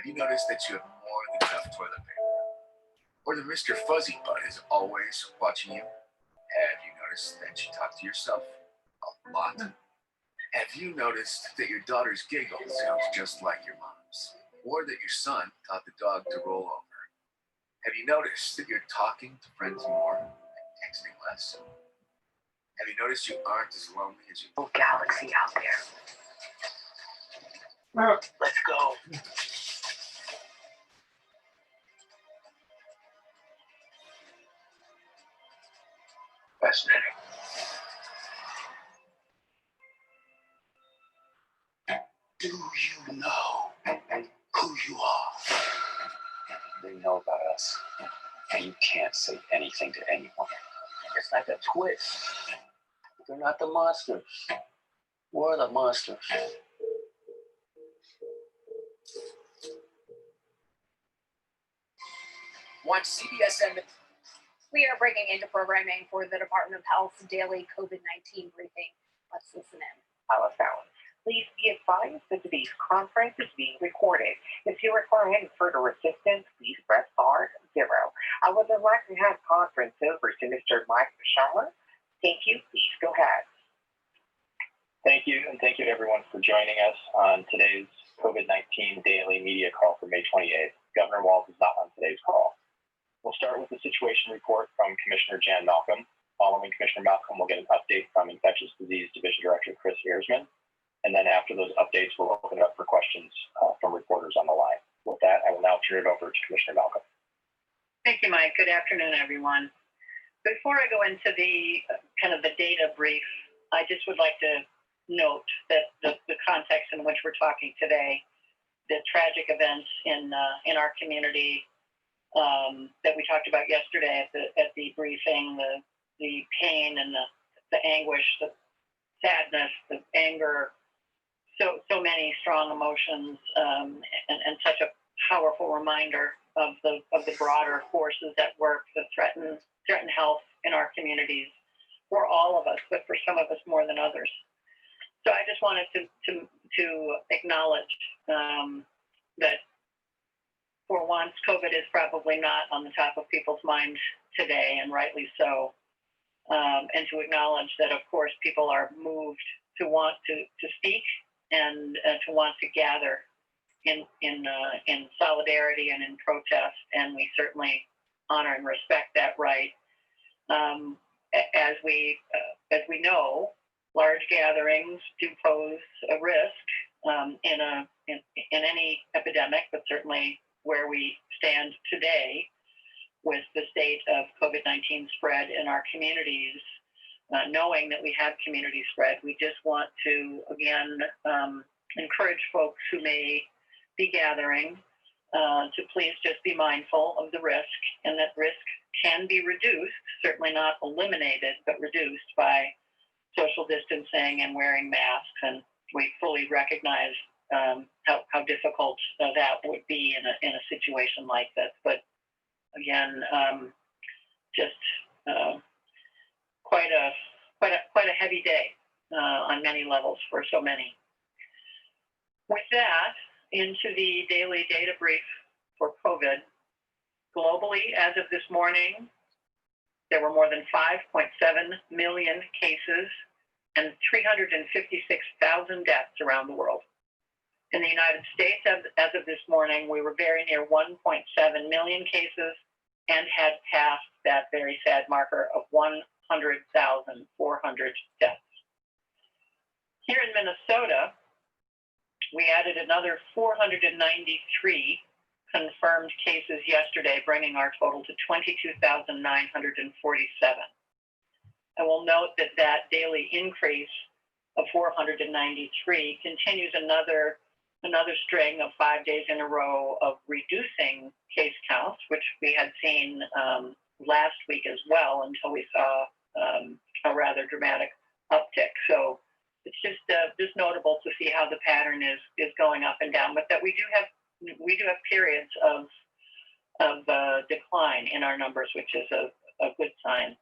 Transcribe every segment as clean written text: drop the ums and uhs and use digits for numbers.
Have you noticed that you have more than enough toilet paper? Or that Mr. Fuzzy Butt is always watching you? Have you noticed that you talk to yourself a lot? Have you noticed that your daughter's giggle sounds just like your mom's? Or that your son taught the dog to roll over? Have you noticed that you're talking to friends more and texting less? Have you noticed you aren't as lonely as you whole galaxy out there? Let's go. Fascinating. Do you know who you are? They know about us, and you can't say anything to anyone. It's like a twist. They're not the monsters. We're the monsters. Watch CBSN. We are breaking into programming for the Department of Health's daily COVID-19 briefing. Let's listen in. Telephone. Please be advised that today's conference is being recorded. If you require any further assistance, please press *0. I would then like to have conference over to Mr. Mike Schaller. Thank you. Please go ahead. Thank you, and thank you everyone for joining us on today's COVID-19 daily media call for May 28th. Governor Walz is not on today's call. We'll start with the situation report from Commissioner Jan Malcolm. Following Commissioner Malcolm, we'll get an update from Infectious Disease Division Director Chris Earsman. And then after those updates, we'll open it up for questions from reporters on the line. With that, I will now turn it over to Commissioner Malcolm. Thank you, Mike. Good afternoon, everyone. Before I go into the kind of the data brief, I just would like to note that the context in which we're talking today, the tragic events in our community that we talked about yesterday at the briefing, the pain and the anguish, the sadness, the anger, so many strong emotions, and such a powerful reminder of the broader forces at work that threaten health in our communities for all of us, but for some of us more than others. So I just wanted to acknowledge that for once, COVID is probably not on the top of people's minds today, and rightly so. And to acknowledge that, of course, people are moved to want to speak and to want to gather in solidarity and in protest, and we certainly honor and respect that right. As we know, large gatherings do pose a risk in any epidemic, but certainly where we stand today with the state of COVID-19 spread in our communities, knowing that we have community spread, we just want to, again, encourage folks who may be gathering to please just be mindful of the risk, and that risk can be reduced, certainly not eliminated, but reduced by social distancing and wearing masks. And we fully recognize how difficult that would be in a situation like this. But again, just quite a heavy day on many levels for so many. With that, into the daily data brief for COVID. Globally, as of this morning, there were more than 5.7 million cases and 356,000 deaths around the world. In the United States, as of this morning, we were very near 1.7 million cases and had passed that very sad marker of 100,400 deaths. Here in Minnesota, we added another 493 confirmed cases yesterday, bringing our total to 22,947. I will note that daily increase of 493 continues another string of 5 days in a row of reducing case counts, which we had seen last week as well, until we saw a rather dramatic uptick. So it's just notable to see how the pattern is going up and down, but that we do have periods of decline in our numbers, which is a good sign.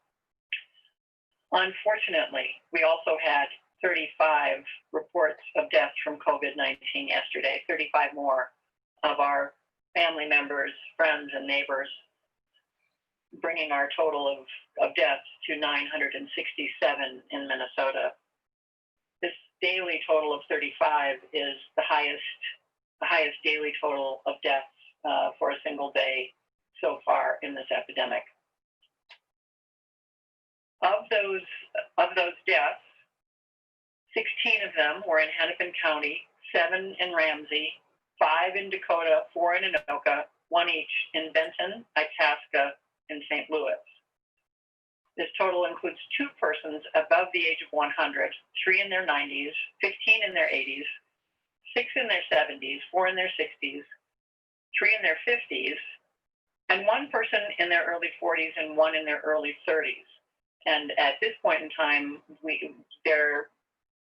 Unfortunately, we also had 35 reports of deaths from COVID-19 yesterday, 35 more of our family members, friends, and neighbors, bringing our total of deaths to 967 in Minnesota. This daily total of 35 is the highest daily total of deaths for a single day so far in this epidemic. Of those deaths, 16 of them were in Hennepin County, 7 in Ramsey, 5 in Dakota, 4 in Anoka, 1 each in Benton, Itasca, and St. Louis. This total includes 2 persons above the age of 100, 3 in their 90s, 15 in their 80s, 6 in their 70s, 4 in their 60s, 3 in their 50s, and 1 person in their early 40s and 1 in their early 30s. And at this point in time, there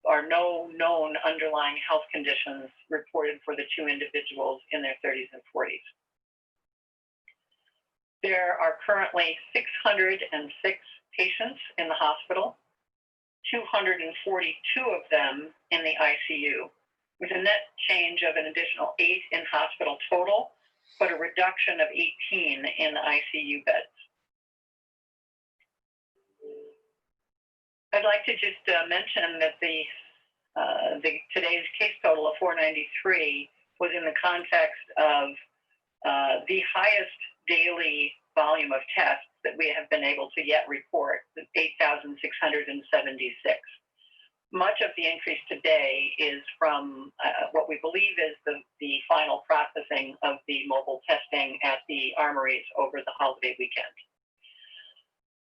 are no known underlying health conditions reported for the 2 individuals in their 30s and 40s. There are currently 606 patients in the hospital, 242 of them in the ICU, with a net change of an additional 8 in hospital total, but a reduction of 18 in ICU beds. I'd like to just mention that today's case total of 493 was in the context of the highest daily volume of tests that we have been able to yet report, 8,676. Much of the increase today is from what we believe is the final processing of the mobile testing at the armories over the holiday weekend.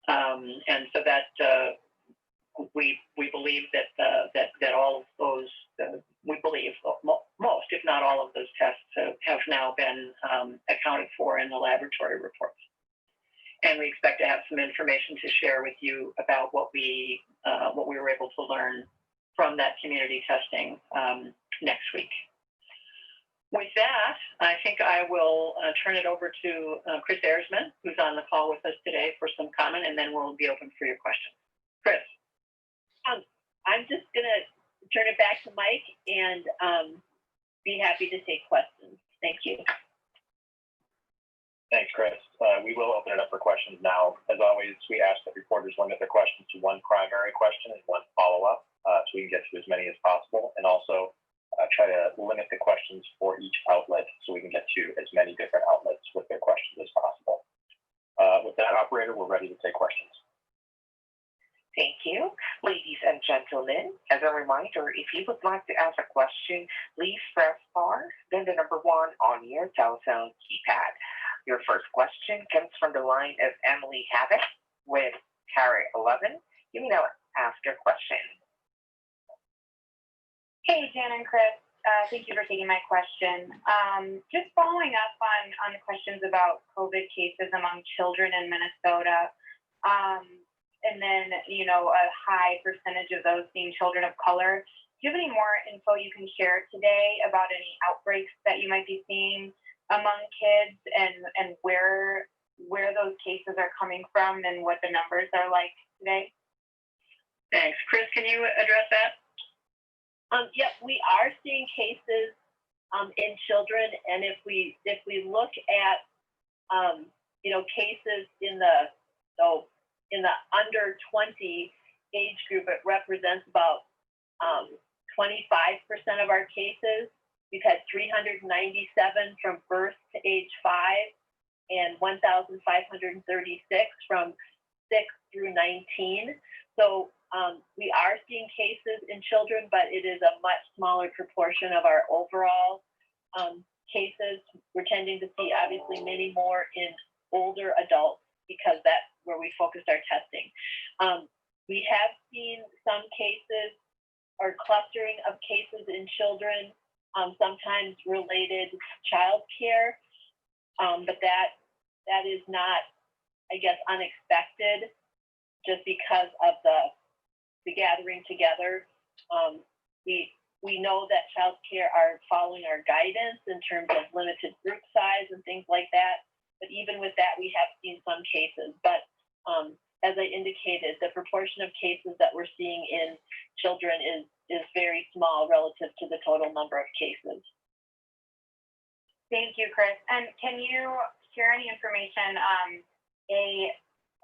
And so that we believe that all of those, we believe most, if not all of those tests have now been accounted for in the laboratory reports. And we expect to have some information to share with you about what we were able to learn from that community testing next week. With that, I think I will turn it over to Chris Erzman, who's on the call with us today for some comment, and then we'll be open for your questions. Chris. I'm just going to turn it back to Mike and be happy to take questions. Thank you. Thanks, Chris. We will open it up for questions now. As always, we ask that reporters limit their questions to 1 primary question and 1 follow-up so we can get to as many as possible, and also try to limit the questions for each outlet so we can get to as many different outlets with their questions as possible. With that, operator, we're ready to take questions. Thank you. Ladies and gentlemen, as a reminder, if you would like to ask a question, please press star, then the number 1 on your telephone keypad. Your first question comes from the line of Emily Havoc with Carry 11. You may now ask your question. Hey, Jan and Chris. Thank you for taking my question. Just following up on the questions about COVID cases among children in Minnesota. And then, a high percentage of those being children of color. Do you have any more info you can share today about any outbreaks that you might be seeing among kids and where those cases are coming from and what the numbers are like today? Thanks. Chris, can you address that? Yep, we are seeing cases in children, and if we look at cases in the under 20 age group, it represents about 25% of our cases. We've had 397 from birth to age 5 and 1,536 from 6 through 19. So we are seeing cases in children, but it is a much smaller proportion of our overall cases. We're tending to see obviously many more in older adults because that's where we focused our testing. We have seen some cases or clustering of cases in children, sometimes related to child care, but that is not, I guess, unexpected just because of the gathering together. We know that child care are following our guidance in terms of limited group size and things like that. But even with that, we have seen some cases. But as I indicated, the proportion of cases that we're seeing in children is very small relative to the total number of cases. Thank you, Chris. And can you share any information,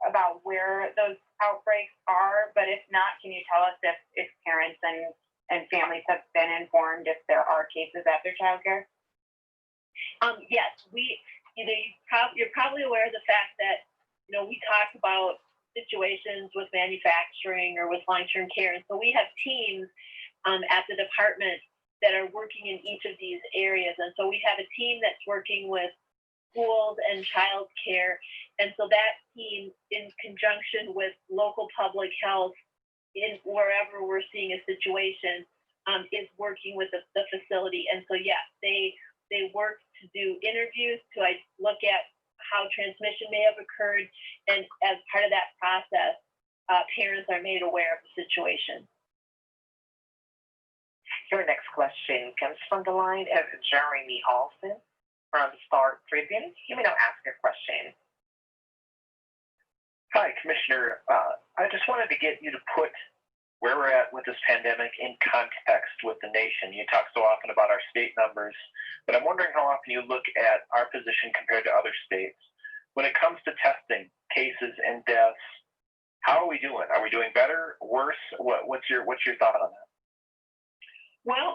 about where those outbreaks are? But if not, can you tell us if parents and families have been informed if there are cases at their childcare? Yes, you're probably aware of the fact that, we talk about situations with manufacturing or with long-term care. And so we have teams at the department that are working in each of these areas. And so we have a team that's working with schools and child care. And so that team, in conjunction with local public health, in wherever we're seeing a situation, is working with the facility. And so, yes, they work to do interviews to look at how transmission may have occurred. And as part of that process, parents are made aware of the situation. Your next question comes from the line of Jeremy Olson from Star Tribune. You may now ask your question. Hi, Commissioner. I just wanted to get you to put where we're at with this pandemic in context with the nation. You talk so often about our state numbers, but I'm wondering how often you look at our position compared to other states. When it comes to testing cases and deaths, how are we doing? Are we doing better, worse? What's your thought on that? Well,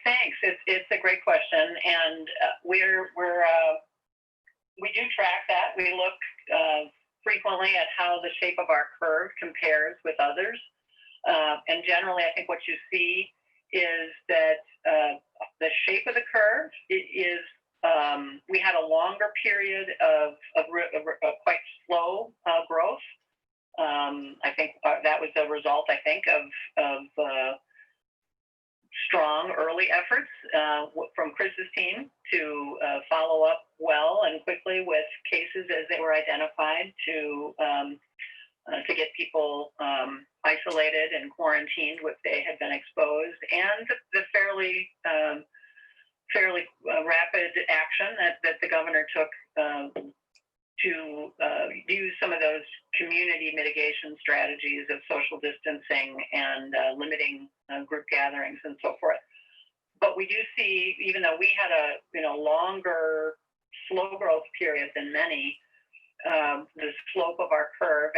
thanks. It's a great question, and we do track that. We look frequently at how the shape of our curve compares with others. And generally, I think what you see is that the shape of the curve is we had a longer period of quite slow growth. I think that was a result, of strong early efforts from Chris's team to follow up well and quickly with cases as they were identified to get people isolated and quarantined if they had been exposed, and the fairly rapid action that the governor took to use some of those community mitigation strategies of social distancing and limiting group gatherings and so forth. But we do see, even though we had a longer slow growth period than many, the slope of our curve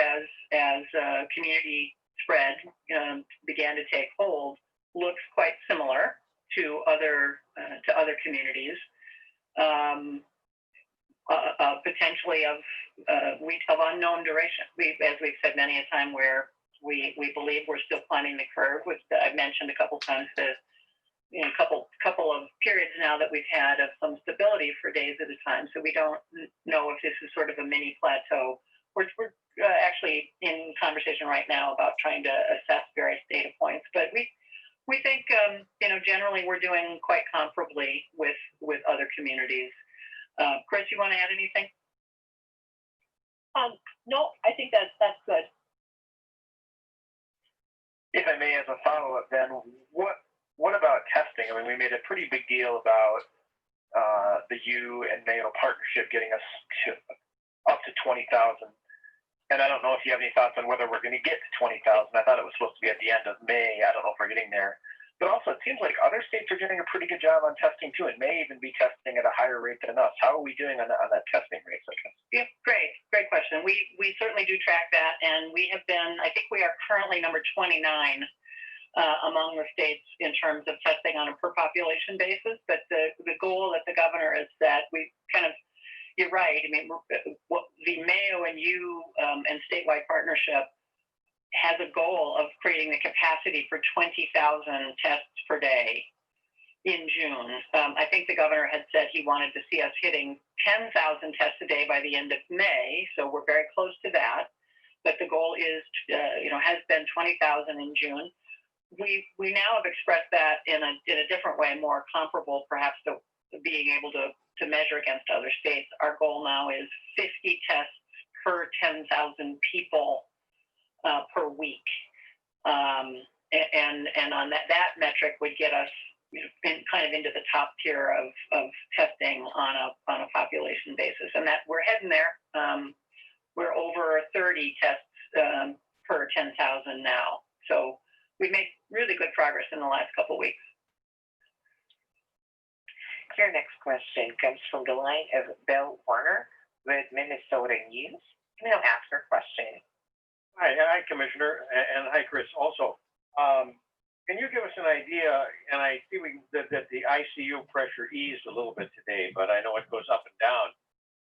as community spread began to take hold looks quite similar to other communities. Potentially of unknown duration. As we've said many a time, where we believe we're still climbing the curve, which I've mentioned a couple times. Couple of periods now that we've had of some stability for days at a time. So we don't know if this is sort of a mini plateau. We're actually in conversation right now about trying to assess various data points, but we think generally we're doing quite comparably with other communities. Chris, you want to add anything? No, I think that's good. If I may, as a follow-up, then what about testing? I mean, we made a pretty big deal about the U and Mayo partnership getting us up to 20,000. And I don't know if you have any thoughts on whether we're going to get to 20,000. I thought it was supposed to be at the end of May. I don't know if we're getting there. But also, it seems like other states are doing a pretty good job on testing too, and may even be testing at a higher rate than us. How are we doing on that testing rate? Yeah, great question. We certainly do track that, and we have been. I think we are currently number 29 among the states in terms of testing on a per population basis. But the goal that the governor has set, we kind of. You're right. I mean, the Mayo and U and statewide partnership has a goal of creating the capacity for 20,000 tests per day in June. I think the governor had said he wanted to see us hitting 10,000 tests a day by the end of May, so we're very close to that. But the goal is, has been 20,000 in June. We now have expressed that in a different way, more comparable, perhaps, to being able to measure against other states. Our goal now is 50 tests per 10,000 people per week, and on that metric would get us kind of into the top tier of testing on a population basis, and that we're heading there. We're over 30 tests per 10,000 now, so we've made really good progress in the last couple of weeks. Your next question comes from the line of Bill Warner with Minnesota News. You may now ask your question. Hi, Commissioner, and hi, Chris. Also, can you give us an idea? And I see that the ICU pressure eased a little bit today, but I know it goes up and down.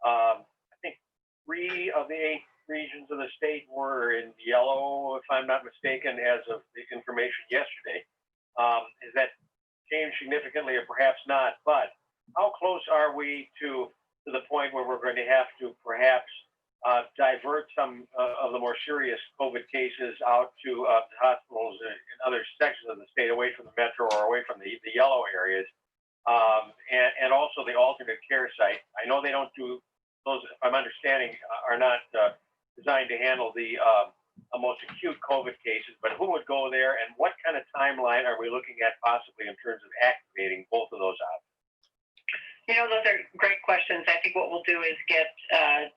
I think 3 of the 8 regions of the state were in yellow, if I'm not mistaken, as of the information yesterday. Has that changed significantly, or perhaps not? But how close are we to the point where we're going to have to perhaps divert some of the more serious COVID cases out to hospitals in other sections of the state, away from the metro or away from the yellow areas, and also the alternate care site? I know they don't do those, if I'm understanding, are not designed to handle the most acute COVID cases, but who would go there, and what kind of timeline are we looking at possibly in terms of activating both of those options? Those are great questions. I think what we'll do is get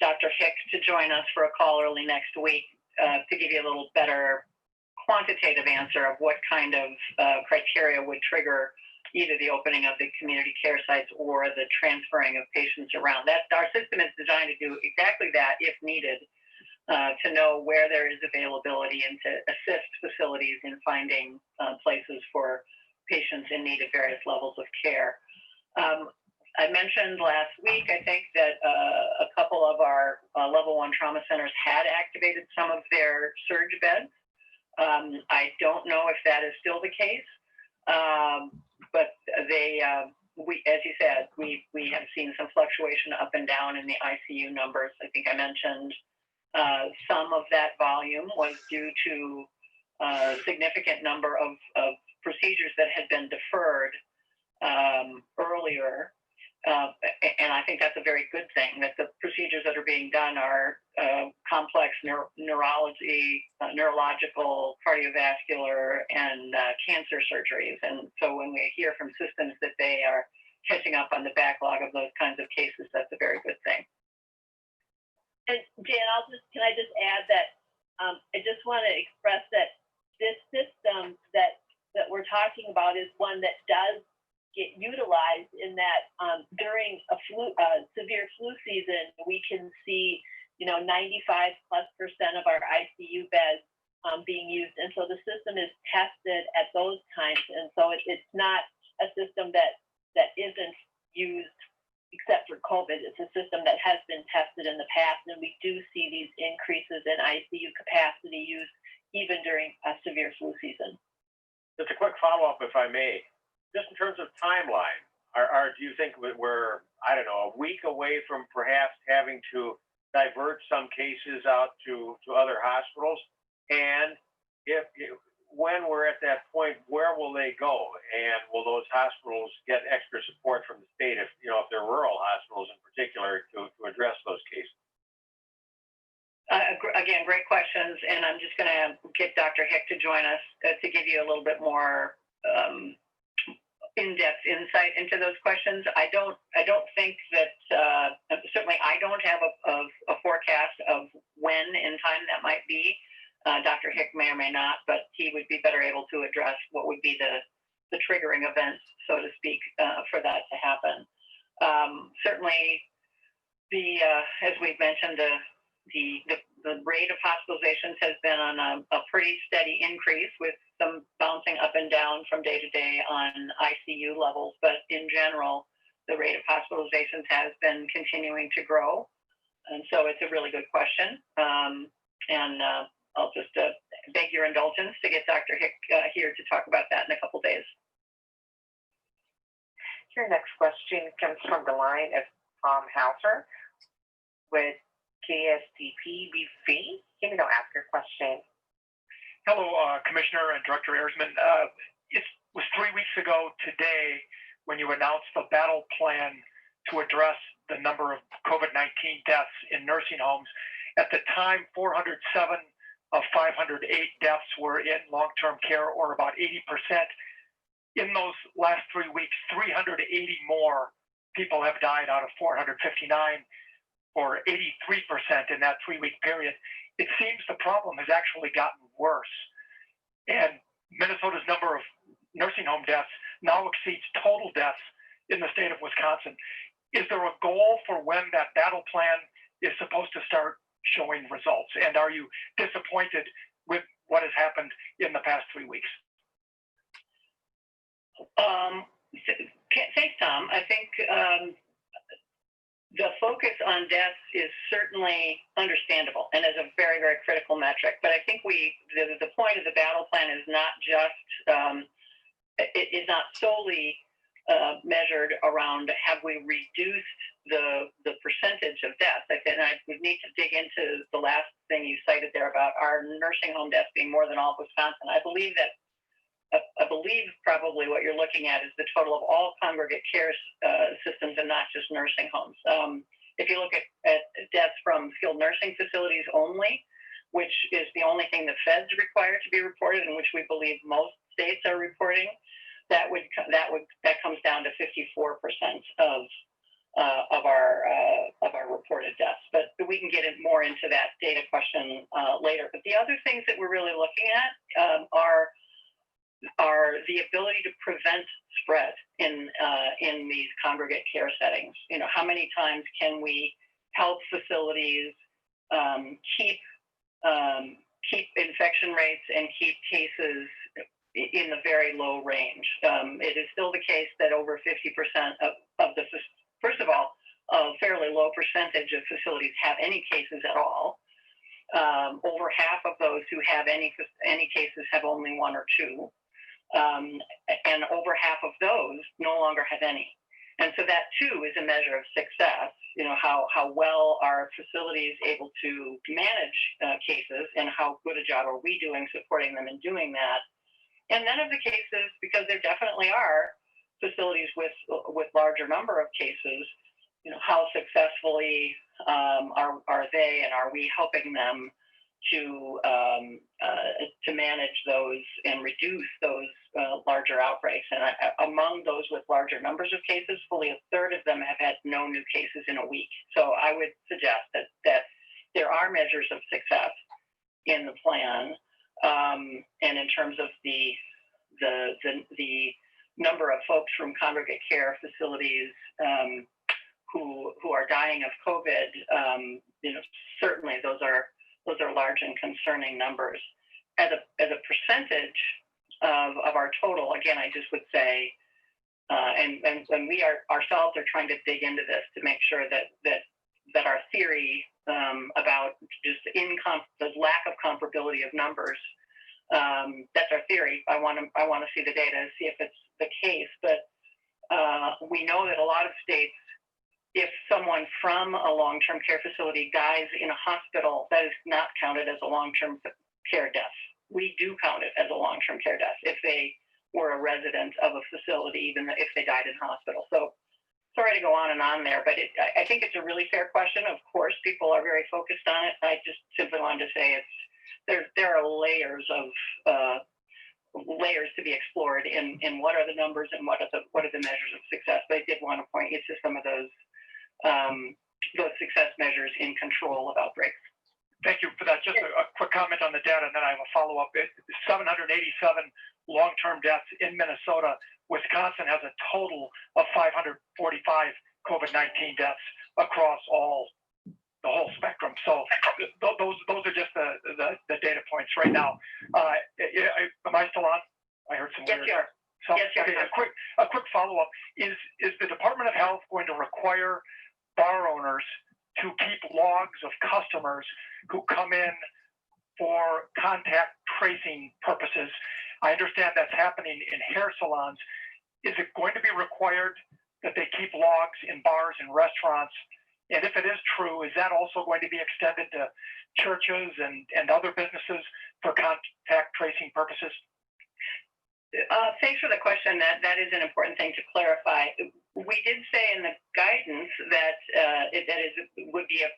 Dr. Hicks to join us for a call early next week to give you a little better quantitative answer of what kind of criteria would trigger either the opening of the community care sites or the transferring of patients around. Our system is designed to do exactly that if needed, to know where there is availability and to assist facilities in finding places for patients in need of various levels of care. I mentioned last week, I think, that a couple of our level 1 trauma centers had activated some of their surge beds. I don't know if that is still the case, but they, as you said, we have seen some fluctuation up and down in the ICU numbers. I think I mentioned some of that volume was due to a significant number of procedures that had been deferred earlier. And I think that's a very good thing, that the procedures that are being done are complex neurological, cardiovascular, and cancer surgeries. And so when we hear from systems that they are catching up on the backlog of those kinds of cases, that's a very good thing. And Jan, can I just add that I just want to express that this system that we're talking about is one that does get utilized, in that during a severe flu season, we can see 95+% of our ICU beds being used, and so the system is tested at those times, and so it's not a system that isn't used except for COVID. It's a system that has been tested in the past, and we do see these increases in ICU capacity used even during a severe flu season. Just a quick follow-up, if I may. Just in terms of timeline, do you think we're, I don't know, a week away from perhaps having to divert some cases out to other hospitals? And when we're at that point, where will they go? And will those hospitals get extra support from the state, if they're rural hospitals in particular, to address those cases? Again, great questions, and I'm just going to get Dr. Hick to join us to give you a little bit more in-depth insight into those questions. I don't think that certainly I don't have a forecast of when in time that might be. Dr. Hick may or may not, but he would be better able to address what would be the triggering events, so to speak, for that to happen. Certainly, as we've mentioned, the rate of hospitalizations has been on a pretty steady increase, with some bouncing up and down from day to day on ICU levels. But in general, the rate of hospitalizations has been continuing to grow. And so it's a really good question. And I'll just beg your indulgence to get Dr. Hick here to talk about that in a couple days. Your next question comes from the line of Tom Hauser with KSTP-BV. You may now ask your question. Hello, Commissioner and Director Erzman. It was 3 weeks ago today when you announced the battle plan to address the number of COVID-19 deaths in nursing homes. At the time, 407 of 508 deaths were in long-term care, or about 80%. In those last 3 weeks, 380 more people have died out of 459, or 83% in that 3-week period. It seems the problem has actually gotten worse. And Minnesota's number of nursing home deaths now exceeds total deaths in the state of Wisconsin. Is there a goal for when that battle plan is supposed to start showing results? And are you disappointed with what has happened in the past 3 weeks? Thanks, Tom. I think the focus on deaths is certainly understandable and is a very, very critical metric. But I think the point of the battle plan is not just, it is not solely measured around have we reduced the percentage of deaths. I would need to dig into the last thing you cited there about our nursing home deaths being more than all of Wisconsin. I believe probably what you're looking at is the total of all congregate care systems and not just nursing homes. If you look at deaths from skilled nursing facilities only, which is the only thing the feds require to be reported and which we believe most states are reporting, that comes down to 54% of our reported deaths. But we can get more into that data question later. But the other things that we're really looking at are the ability to prevent spread in these congregate care settings. You know, how many times can we help facilities keep infection rates and keep cases in the very low range? It is still the case that over 50% of the, first of all, a fairly low percentage of facilities have any cases at all. Over half of those who have any cases have only one or two. And over half of those no longer have any. And so that too is a measure of success. You know, how well are facilities able to manage cases, and how good a job are we doing supporting them in doing that? And then of the cases, because there definitely are facilities with larger number of cases, you know, how successfully are they, and are we helping them to manage those and reduce those larger outbreaks? And among those with larger numbers of cases, fully a third of them have had no new cases in a week. So I would suggest that there are measures of success in the plan. And in terms of the number of folks from congregate care facilities who are dying of COVID, you know, certainly those are large and concerning numbers. As a percentage of our total, again, I just would say, and we ourselves are trying to dig into this to make sure that our theory about just the lack of comparability of numbers, that's our theory. I want to see the data and see if it's the case. But we know that a lot of states, if someone from a long-term care facility dies in a hospital, that is not counted as a long-term care death. We do count it as a long-term care death if they were a resident of a facility, even if they died in hospital. So sorry to go on and on there, but I think it's a really fair question. Of course, people are very focused on it. I just simply wanted to say there are layers to be explored in what are the numbers and what are the measures of success. But I did want to point you to some of those success measures in control of outbreaks. Thank you for that. Just a quick comment on the data, and then I have a follow-up. 787 long-term deaths in Minnesota. Wisconsin has a total of 545 COVID-19 deaths across the whole spectrum. So those are just the data points right now. Am I still on? I heard some weird. Yes, you are. So, yes, you are. okay, a quick follow-up. Is the Department of Health going to require bar owners to keep logs of customers who come in for contact tracing purposes? I understand that's happening in hair salons. Is it going to be required that they keep logs in bars and restaurants? And if it is true, is that also going to be extended to churches and other businesses for contact tracing purposes? Thanks for the question. That is an important thing to clarify. We did say in the guidance that it would be a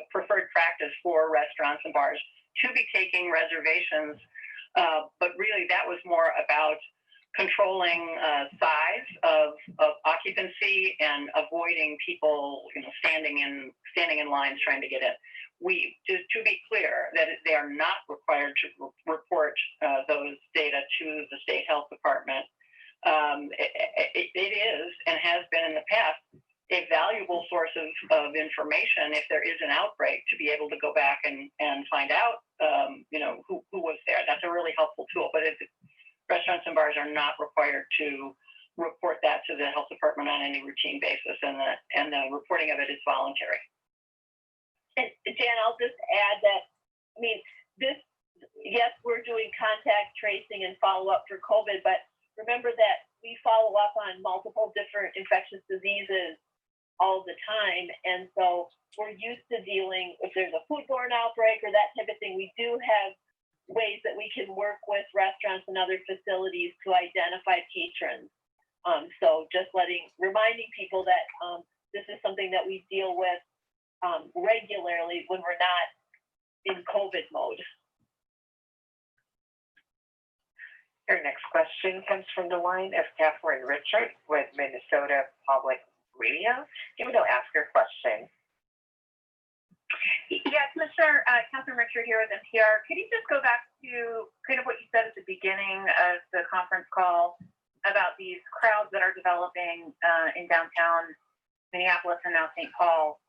preferred practice for restaurants and bars to be taking reservations, but really that was more about controlling size of occupancy and avoiding people, you know, standing in lines trying to get in. Just to be clear, that they are not required to report those data to the state health department. it is and has been in the past a valuable source of information if there is an outbreak, to be able to go back and find out, who was there. That's a really helpful tool. But restaurants and bars are not required to report that to the health department on any routine basis, and the reporting of it is voluntary. And Jan, I'll just add that, yes, we're doing contact tracing and follow-up for COVID, but remember that we follow up on multiple different infectious diseases all the time. And so we're used to dealing, if there's a foodborne outbreak or that type of thing, we do have ways that we can work with restaurants and other facilities to identify patrons. So just reminding people that this is something that we deal with regularly when we're not in COVID mode. Your next question comes from the line of Catherine Richard with Minnesota Public Radio. You may ask your question. Yes, Commissioner, Catherine Richard here with NPR. Could you just go back to kind of what you said at the beginning of the conference call about these crowds that are developing in downtown Minneapolis and now St. Paul?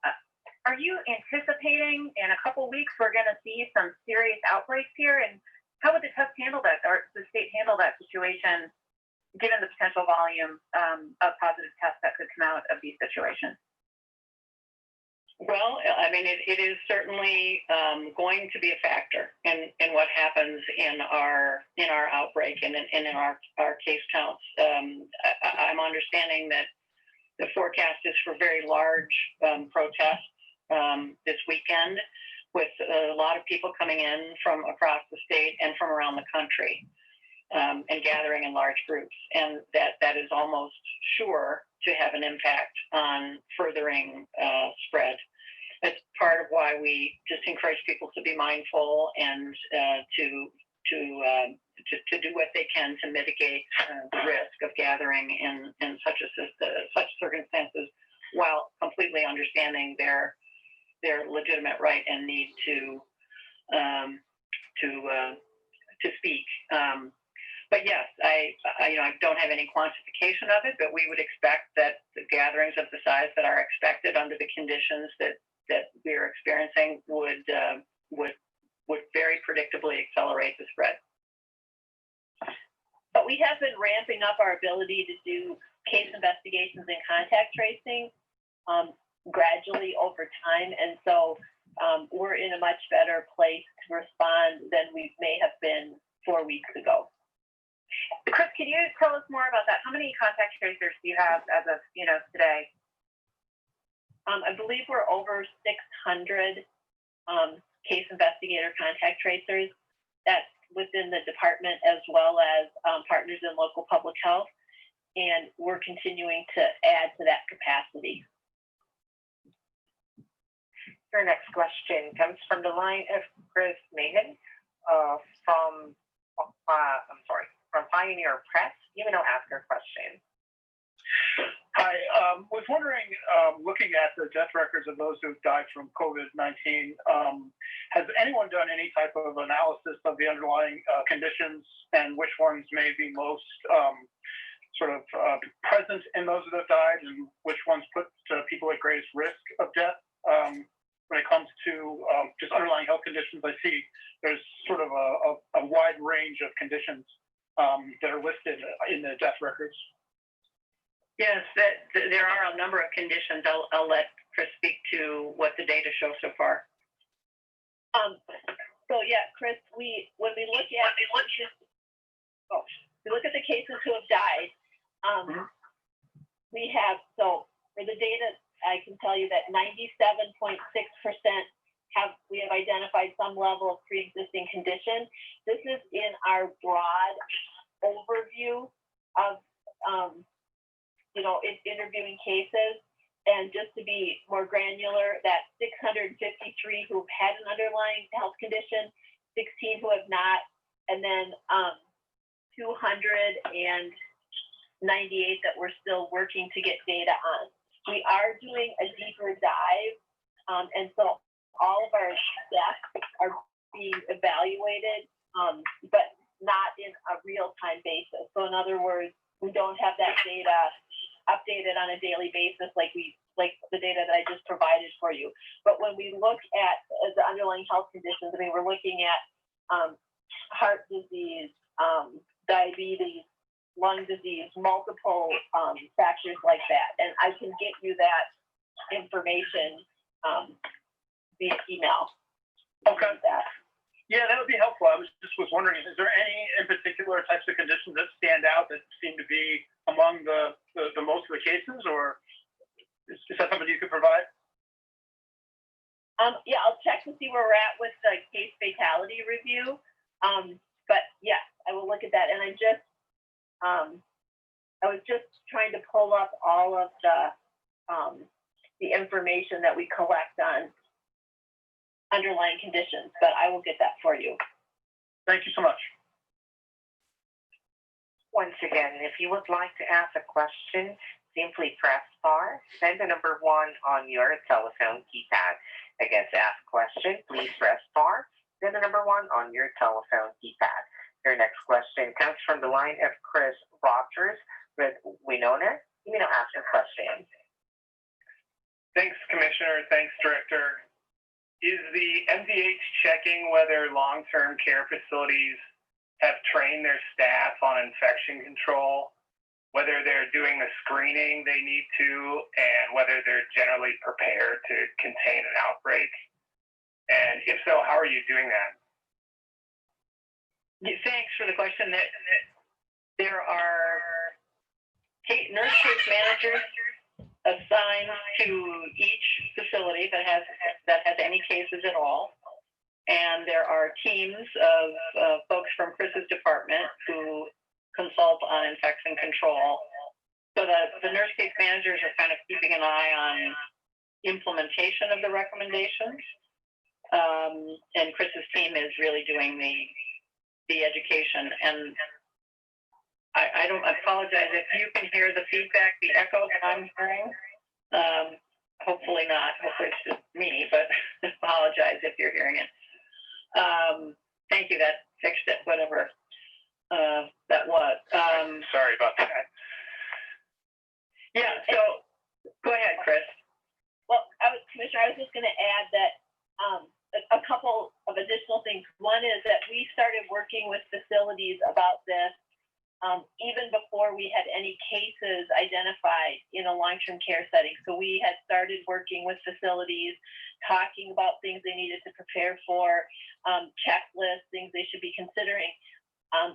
Are you anticipating in a couple weeks we're going to see some serious outbreaks here? And how would the test handle that, or the state handle that situation, given the potential volume of positive tests that could come out of these situations? Well, I mean, it is certainly going to be a factor in what happens in our outbreak and in our case counts. I'm understanding that the forecast is for very large protests this weekend, with a lot of people coming in from across the state and from around the country, and gathering in large groups, and that is almost sure to have an impact on furthering spread. That's part of why we just encourage people to be mindful and to do what they can to mitigate the risk of gathering in such circumstances, while completely understanding their legitimate right and need to speak. But yes, I don't have any quantification of it, but we would expect that the gatherings of the size that are expected under the conditions that we are experiencing would very predictably accelerate the spread. But we have been ramping up our ability to do case investigations and contact tracing gradually over time, and so we're in a much better place to respond than we may have been 4 weeks ago. Chris, can you tell us more about that? How many contact tracers do you have as of today? I believe we're over 600 case investigator contact tracers. That's within the department as well as partners in local public health, and we're continuing to add to that capacity. Your next question comes from the line of Chris Mahan from Pioneer Press. You may now ask your question. Hi, was wondering, looking at the death records of those who've died from COVID-19, has anyone done any type of analysis of the underlying conditions and which ones may be most present in those that have died, and which ones put people at greatest risk of death? When it comes to just underlying health conditions, I see there's sort of a wide range of conditions that are listed in the death records. Yes, there are a number of conditions. I'll let Chris speak to what the data show so far. So yeah, Chris, when we look at the cases who have died, we have, so for the data, I can tell you that 97.6% we have identified some level of pre-existing condition. This is in our broad overview of interviewing cases. And just to be more granular, that 653 who've had an underlying health condition, 16 who have not, and then 298 that we're still working to get data on. We are doing a deeper dive, and so all of our deaths are being evaluated, but not in a real-time basis. So in other words, we don't a daily basis, like the data that I just provided for you. But when we look at the underlying health conditions, I mean, we're looking at heart disease, diabetes, lung disease, multiple factors like that. And I can get you that information via email. Okay. That. Yeah, that would be helpful. I was wondering, is there any in particular types of conditions that stand out that seem to be among the most of the cases, or is that something you could provide? Yeah, I'll check to see where we're at with the case fatality review. But yes, I will look at that. And I was just trying to pull up all of the information that we collect on underlying conditions, but I will get that for you. Thank you so much. Once again, if you would like to ask a question, simply press star, then the number 1 on your telephone keypad. Again, to ask a question, please press star, then the number 1 on your telephone keypad. Your next question comes from the line of Chris Rogers with Winona. You may now ask your question. Thanks, Commissioner. Thanks, Director. Is the MDH checking whether long-term care facilities have trained their staff on infection control, whether they're doing the screening they need to, and whether they're generally prepared to contain an outbreak? And if so, how are you doing that? Thanks for the question. There are nurse case managers assigned to each facility that has any cases at all. And there are teams of folks from Chris's department who consult on infection control. So the nurse case managers are kind of keeping an eye on implementation of the recommendations. And Chris's team is really doing the education. And I apologize if you can hear the feedback, the echo that I'm hearing. Hopefully not. Hopefully it's just me, but apologize if you're hearing it. Thank you. That fixed it, whatever that was. Sorry about that. Yeah, so go ahead, Chris. Well, Commissioner, I was just going to add that a couple of additional things. One is that we started working with facilities about this even before we had any cases identified in a long-term care setting. So we had started working with facilities, talking about things they needed to prepare for, checklists, things they should be considering.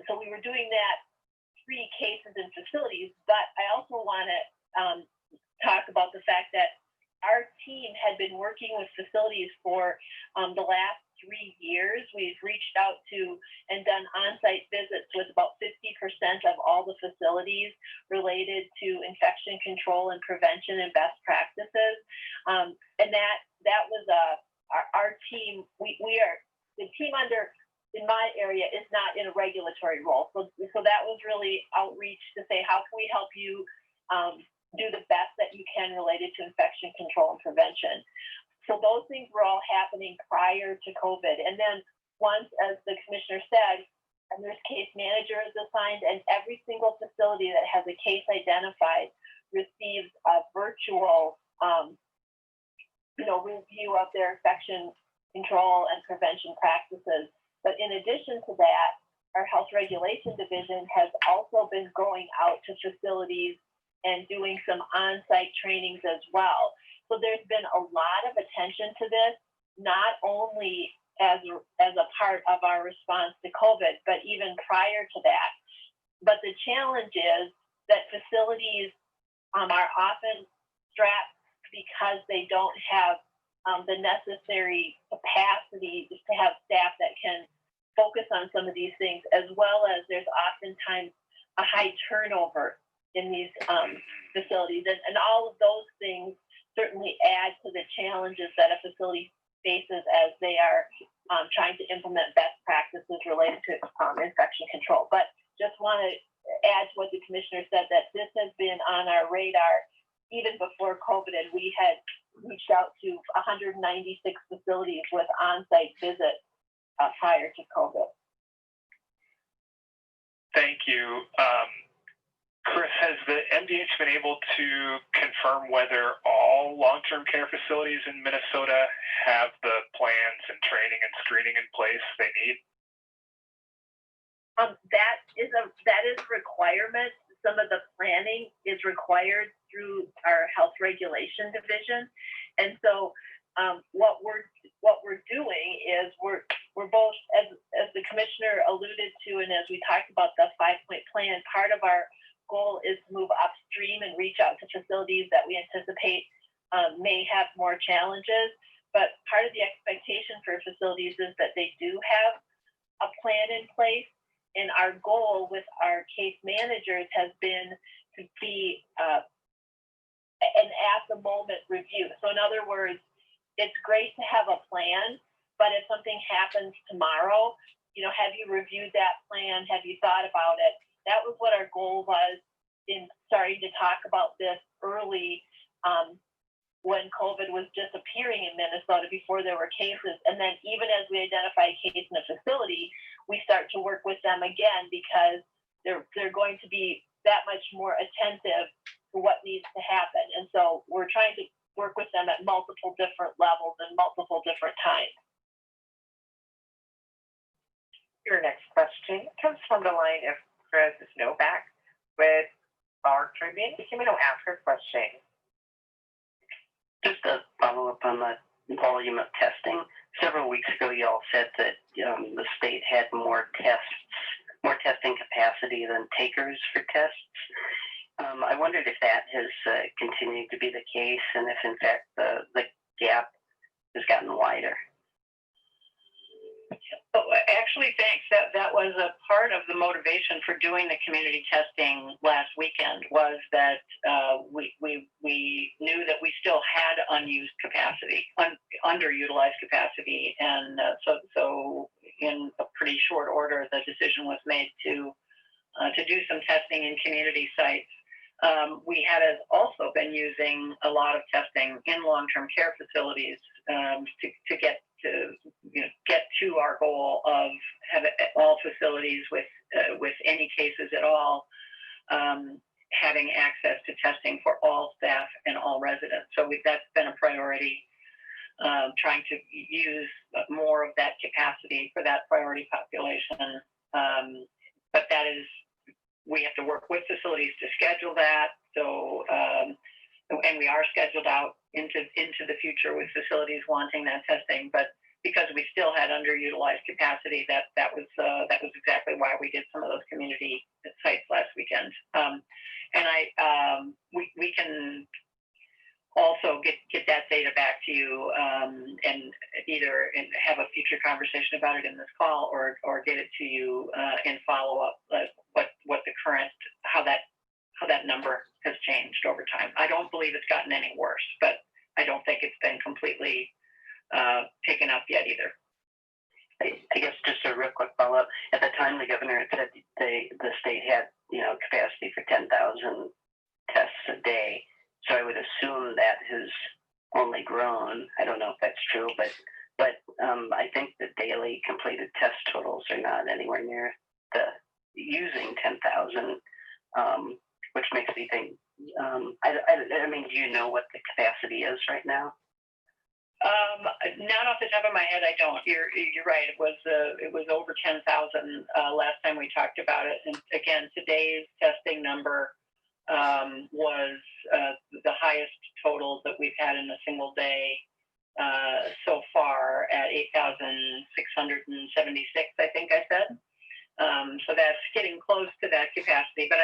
So we were doing that pre-cases in facilities, but I also want to talk about the fact that our team had been working with facilities for the last 3 years. We've reached out to and done on-site visits with about 50% of all the facilities related to infection control and prevention and best practices. And that was our team. We are the team under in my area is not in a regulatory role. So that was really outreach to say, how can we help you do the best that you can related to infection control and prevention. So those things were all happening prior to COVID. And then once, as the commissioner said, a nurse case manager is assigned, and every single facility that has a case identified receives a virtual review of their infection control and prevention practices. But in addition to that, our health regulation division has also been going out to facilities and doing some on-site trainings as well. So there's been a lot of attention to this, not only as a part of our response to COVID, but even prior to that. But the challenge is that facilities are often strapped because they don't have the necessary capacity to have staff that can focus on some of these things, as well as there's oftentimes a high turnover in these facilities. And all of those things certainly add to the challenges that a facility faces as they are trying to implement best practices related to infection control. But just want to add to what the commissioner said, that this has been on our radar even before COVID, and we had reached out to 196 facilities with on-site visits prior to COVID. Thank you. Chris, has the MDH been able to confirm whether all long-term care facilities in Minnesota have the plans and training and screening in place they need? That is a requirement. Some of the planning is required through our health regulation division, and so what we're doing is we're both, as the commissioner alluded to, and as we talked about the 5-point plan, part of our goal is to move upstream and reach out to facilities that we anticipate may have more challenges. But part of the expectation for facilities is that they do have a plan in place. And our goal with our case managers has been to be an at-the-moment review. So in other words, it's great to have a plan, but if something happens tomorrow, have you reviewed that plan? Have you thought about it? That was what our goal was in starting to talk about this early when COVID was just appearing in Minnesota before there were cases. And then even as we identify a case in a facility, we start to work with them again because they're going to be that much more attentive to what needs to happen. And so we're trying to work with them at multiple different levels and multiple different times. Your next question comes from the line of Chris Novak with Star Tribune. You can now ask her question. Just a follow-up on the volume of testing. Several weeks ago, you all said that the state had more testing capacity than takers for tests. I wondered if that has continued to be the case, and if in fact the gap has gotten wider. Oh, actually, thanks. That was a part of the motivation for doing the community testing last weekend, was that we knew that we still had unused capacity, underutilized capacity, and so in a pretty short order, the decision was made to do some testing in community sites. We had also been using a lot of testing in long-term care facilities to get to our goal of having all facilities with any cases at all having access to testing for all staff and all residents. So that's been a priority, trying to use more of that capacity for that priority population. But that is, we have to work with facilities to schedule that. So, and we are scheduled out into the future with facilities wanting that testing. But because we still had underutilized capacity, that was exactly why we did some of those community sites last weekend. And we can also get that data back to you and either have a future conversation about it in this call or get it to you in follow up. What the current how that number has changed over time. I don't believe it's gotten any worse, but I don't think it's been completely taken up yet either. I guess just a real quick follow-up. At the time, the governor had said the state had capacity for 10,000 tests a day. So I would assume that has only grown. I don't know if that's true, but I think the daily completed test totals are not anywhere near the using 10,000, which makes me think. I mean, do you know what the capacity is right now? Not off the top of my head, I don't. You're right. It was over 10,000 last time we talked about it. And again, today's testing number was the highest total that we've had in a single day so far at 8,676. I think I said. So that's getting close to that capacity, but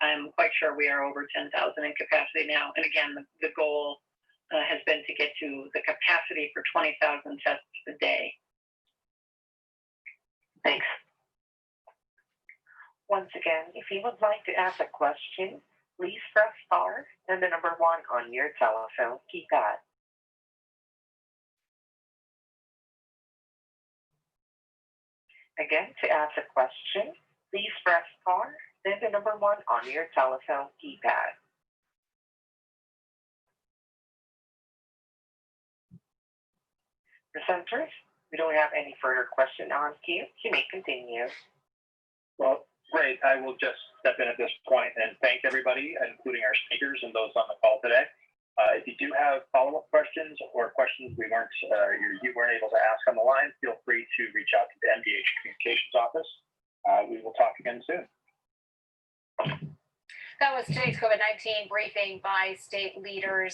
I'm quite sure we are over 10,000 in capacity now. And again, the goal has been to get to the capacity for 20,000 tests a day. Thanks. Once again, if you would like to ask a question, please press star and the number 1 on your telephone keypad. Again, to ask a question, please press star, then the number 1 on your telephone keypad. Presenters, we don't have any further question on queue. You may continue. Well, Great. I will just step in at this point and thank everybody, including our speakers and those on the call today. If you do have follow-up questions or questions you weren't able to ask on the line, feel free to reach out to the MDH Communications Office. We will talk again soon. That was today's COVID-19 briefing by state leaders.